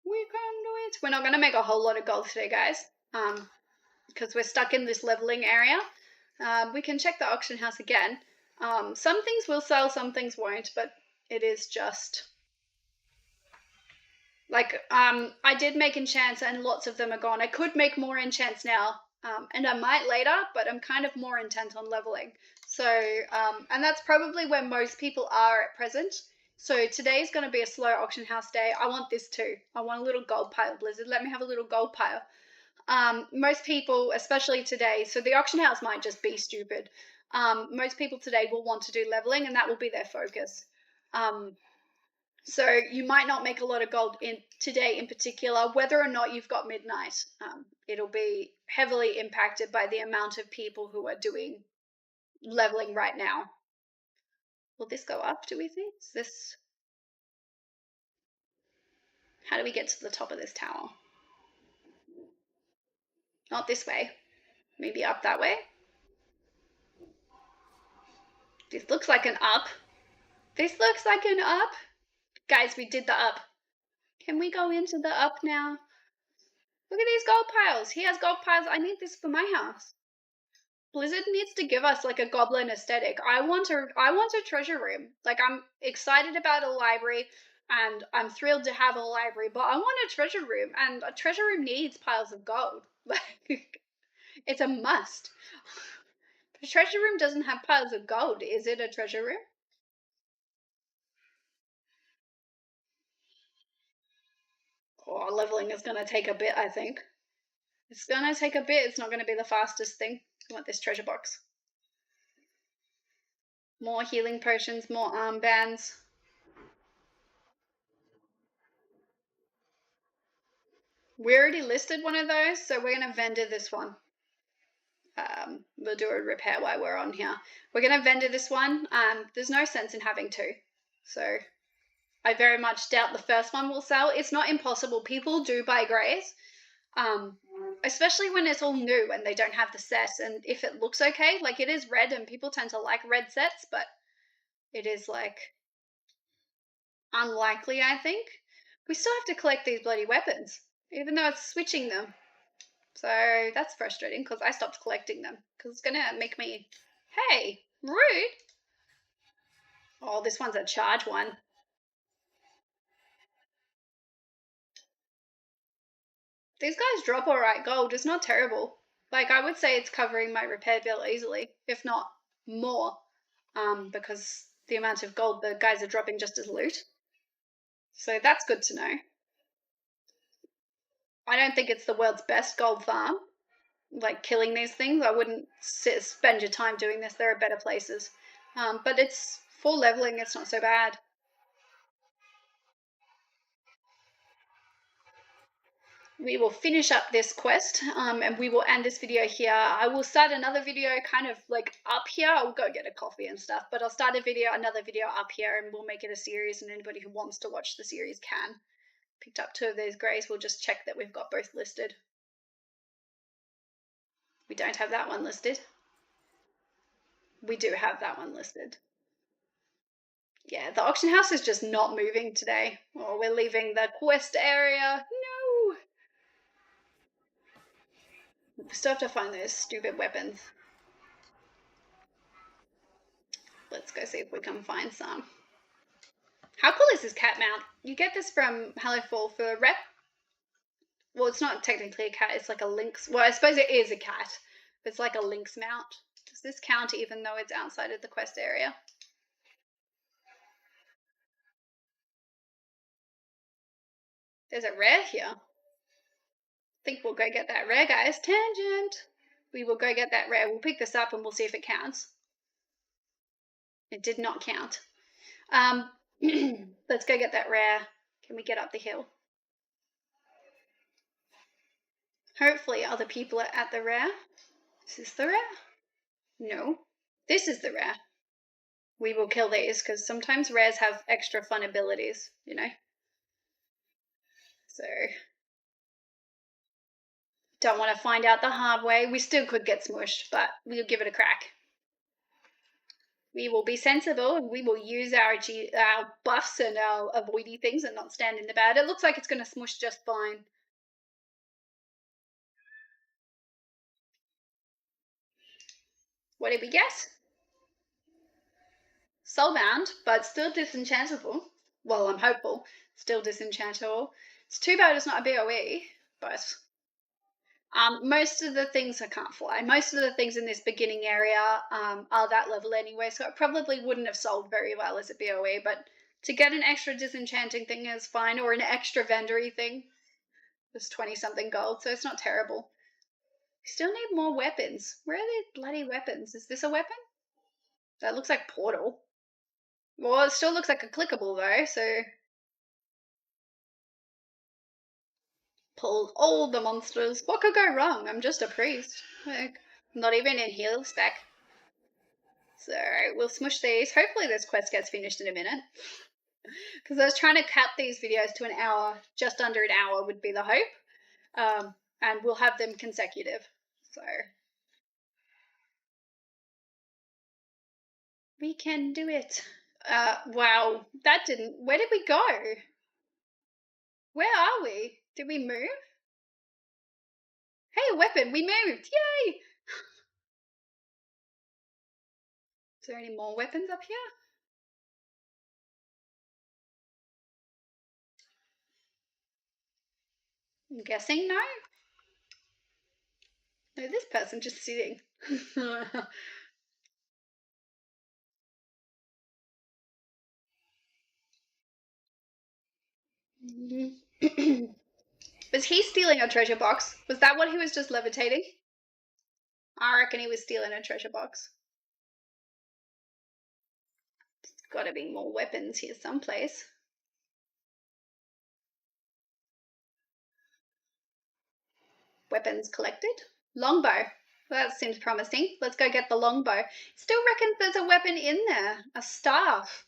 We can do it! We're not going to make a whole lot of gold today, guys. Because we're stuck in this leveling area. We can check the auction house again. Some things will sell, some things won't, but it is just... Like, I did make enchants and lots of them are gone. I could make more enchants now, and I might later, but I'm kind of more intent on leveling. So, and that's probably where most people are at present. So today's going to be a slow auction house day. I want this too. I want a little gold pile, Blizzard. Let me have a little gold pile. Most people, especially today, so the auction house might just be stupid. Most people today will want to do leveling, and that will be their focus. So you might not make a lot of gold in today in particular, whether or not you've got midnight. It'll be heavily impacted by the amount of people who are doing leveling right now. Will this go up, do we think? Is this... How do we get to the top of this tower? Not this way. Maybe up that way? This looks like an up. This looks like an up. Guys, we did the up. Can we go into the up now? Look at these gold piles. He has gold piles. I need this for my house. Blizzard needs to give us like a goblin aesthetic. I want a treasure room. Like, I'm excited about a library and I'm thrilled to have a library, but I want a treasure room, and a treasure room needs piles of gold. Like, it's a must. A treasure room doesn't have piles of gold. Is it a treasure room? Oh, leveling is going to take a bit, I think. It's going to take a bit. It's not going to be the fastest thing. I want this treasure box. More healing potions, more armbands. We already listed one of those, so we're going to vendor this one. We'll do a repair while we're on here. We're going to vendor this one. There's no sense in having two. So I very much doubt the first one will sell. It's not impossible. People do buy greys, especially when it's all new and they don't have the set. And if it looks okay, like, it is red and people tend to like red sets, but it is like unlikely, I think. We still have to collect these bloody weapons, even though it's switching them. So that's frustrating because I stopped collecting them because it's going to make me, hey, rude. Oh, this one's a charge one. These guys drop all right gold. It's not terrible. Like, I would say it's covering my repair bill easily, if not more, because the amount of gold the guys are dropping just as loot. So that's good to know. I don't think it's the world's best gold farm, like killing these things. I wouldn't spend your time doing this. There are better places. But it's for leveling, it's not so bad. We will finish up this quest and we will end this video here. I will start another video kind of like up here. I'll go get a coffee and stuff, but I'll start another video up here, and we'll make it a series, and anybody who wants to watch the series can. Picked up 2 of these greys. We'll just check that we've got both listed. We don't have that one listed. We do have that one listed. Yeah, the auction house is just not moving today. Oh, we're leaving the quest area. No! We still have to find those stupid weapons. Let's go see if we can find some. How cool is this cat mount? You get this from Hallowfall for rep. Well, it's not technically a cat, it's like a lynx. Well, I suppose it is a cat. It's like a lynx mount. Does this count even though it's outside of the quest area? There's a rare here. I think we'll go get that rare, guys. Tangent! We will go get that rare. We'll pick this up and we'll see if it counts. It did not count. Let's go get that rare. Can we get up the hill? Hopefully other people are at the rare. Is this the rare? No. This is the rare. We will kill these because sometimes rares have extra fun abilities, you know? So, don't want to find out the hard way. We still could get smushed, but we'll give it a crack. We will be sensible and we will use our buffs and our avoidy things and not stand in the bad. It looks like it's going to smush just fine. What did we guess? Soulbound, but still disenchantable. Well, I'm hopeful. Still disenchantable. It's too bad it's not a BOE, but most of the things I can't fly. Most of the things in this beginning area are that level anyway, so it probably wouldn't have sold very well as a BOE, but to get an extra disenchanting thing is fine, or an extra vendory thing. It's 20-something gold, so it's not terrible. We still need more weapons. Where are the bloody weapons? Is this a weapon? That looks like Portal. Well, it still looks like a clickable though, so pull all the monsters. What could go wrong? I'm just a priest. Like, not even in heal spec. So we'll smush these. Hopefully this quest gets finished in a minute. Because I was trying to cut these videos to an hour. Just under an hour would be the hope. And we'll have them consecutive. So we can do it. Wow, that didn't. Where did we go? Where are we? Did we move? Hey, a weapon! We moved! Yay! Is there any more weapons up here? I'm guessing no. No, this person just sitting. Was he stealing a treasure box? Was that what he was just levitating? I reckon he was stealing a treasure box. There's gotta be more weapons here someplace. Weapons collected. Longbow. Well, that seems promising. Let's go get the longbow. Still reckons there's a weapon in there. A staff.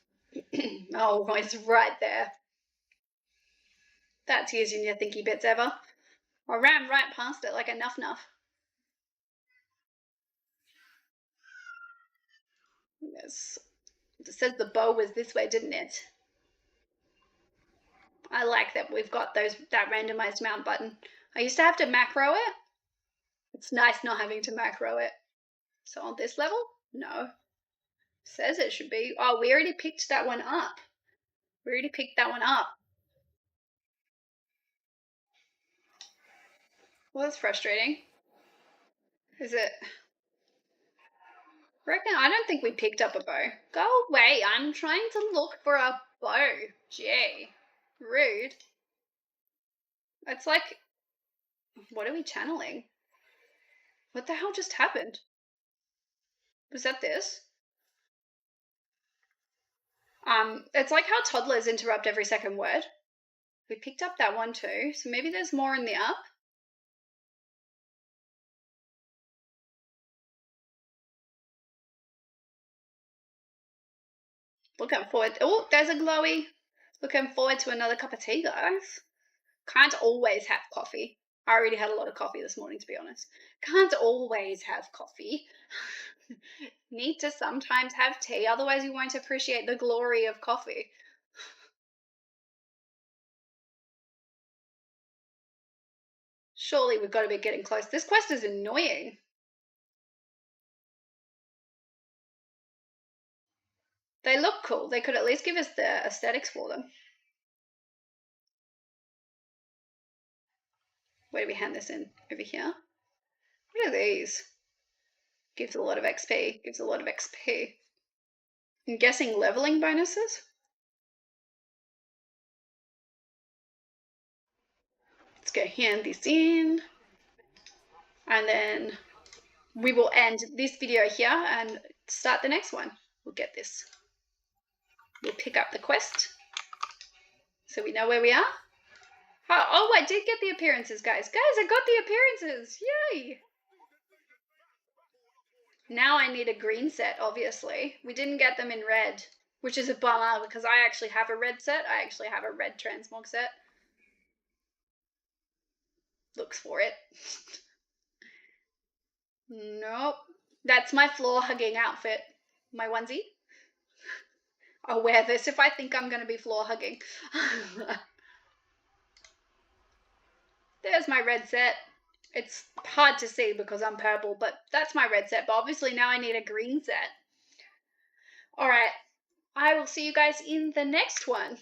Oh, it's right there. That's using your thinky bits ever. I ran right past it like a nuff. Yes. It says the bow was this way, didn't it? I like that we've got that randomized mount button. I used to have to macro it. It's nice not having to macro it. So on this level, no. Says it should be. Oh, we already picked that one up. We already picked that one up. Well, that's frustrating. Is it? Reckon I don't think we picked up a bow. Go away. I'm trying to look for a bow. Gee. Rude. It's like, what are we channeling? What the hell just happened? Was that this? It's like how toddlers interrupt every second word. We picked up that one too, so maybe there's more in the up. Looking forward. Oh, there's a glowy. Looking forward to another cup of tea, guys. Can't always have coffee. I already had a lot of coffee this morning, to be honest. Can't always have coffee. Need to sometimes have tea, otherwise you won't appreciate the glory of coffee. Surely we've got to be getting close. This quest is annoying. They look cool. They could at least give us the aesthetics for them. Where do we hand this in? Over here? What are these? Gives a lot of XP. Gives a lot of XP. I'm guessing leveling bonuses? Let's go hand this in. And then we will end this video here and start the next one. We'll get this. We'll pick up the quest so we know where we are. Oh, I did get the appearances, guys. Guys, I got the appearances. Yay! Now I need a green set, obviously. We didn't get them in red, which is a bummer because I actually have a red set. I actually have a red Transmog set. Looks for it. Nope. That's my floor hugging outfit. My onesie. I'll wear this if I think I'm going to be floor hugging. There's my red set. It's hard to see because I'm purple, but that's my red set. But obviously now I need a green set. Alright, I will see you guys in the next one.